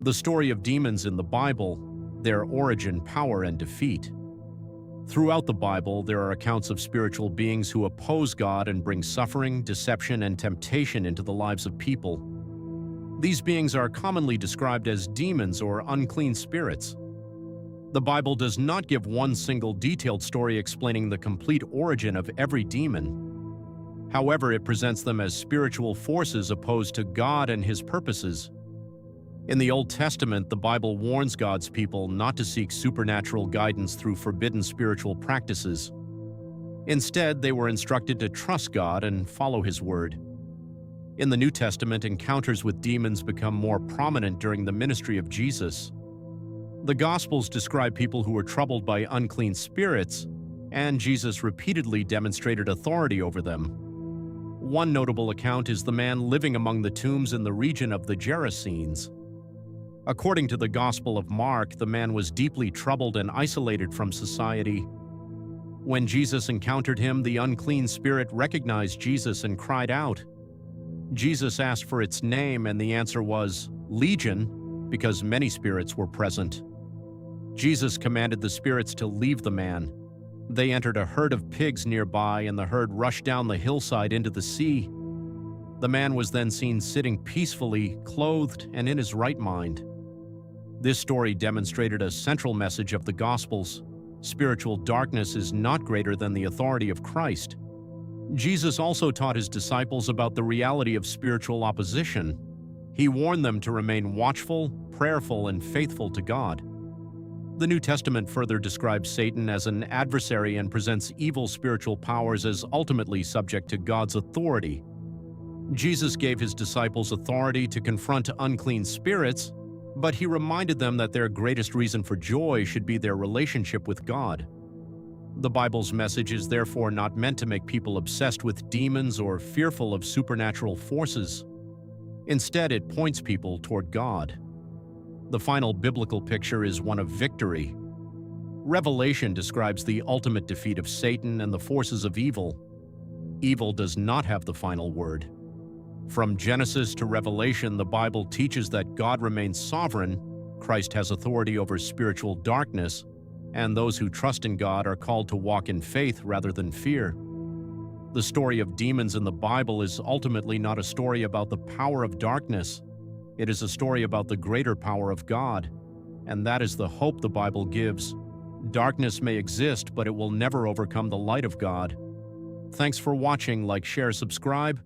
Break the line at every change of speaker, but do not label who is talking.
The story of demons in the Bible, their origin, power, and defeat. Throughout the Bible, there are accounts of spiritual beings who oppose God and bring suffering, deception, and temptation into the lives of people. These beings are commonly described as demons or unclean spirits. The Bible does not give one single detailed story explaining the complete origin of every demon. However, it presents them as spiritual forces opposed to God and His purposes. In the Old Testament, the Bible warns God's people not to seek supernatural guidance through forbidden spiritual practices. Instead, they were instructed to trust God and follow His word. In the New Testament, encounters with demons become more prominent during the ministry of Jesus. The Gospels describe people who were troubled by unclean spirits, and Jesus repeatedly demonstrated authority over them. One notable account is the man living among the tombs in the region of the Gerasenes. According to the Gospel of Mark, the man was deeply troubled and isolated from society. When Jesus encountered him, the unclean spirit recognized Jesus and cried out. Jesus asked for its name, and the answer was Legion, because many spirits were present. Jesus commanded the spirits to leave the man. They entered a herd of pigs nearby, and the herd rushed down the hillside into the sea. The man was then seen sitting peacefully, clothed, and in his right mind. This story demonstrated a central message of the Gospels. Spiritual darkness is not greater than the authority of Christ. Jesus also taught his disciples about the reality of spiritual opposition. He warned them to remain watchful, prayerful, and faithful to God. The New Testament further describes Satan as an adversary and presents evil spiritual powers as ultimately subject to God's authority. Jesus gave his disciples authority to confront unclean spirits, but he reminded them that their greatest reason for joy should be their relationship with God. The Bible's message is therefore not meant to make people obsessed with demons or fearful of supernatural forces. Instead, it points people toward God. The final biblical picture is one of victory. Revelation describes the ultimate defeat of Satan and the forces of evil. Evil does not have the final word. From Genesis to Revelation, the Bible teaches that God remains sovereign, Christ has authority over spiritual darkness, and those who trust in God are called to walk in faith rather than fear. The story of demons in the Bible is ultimately not a story about the power of darkness. It is a story about the greater power of God, and that is the hope the Bible gives. Darkness may exist, but it will never overcome the light of God. Thanks for watching. Like, share, subscribe.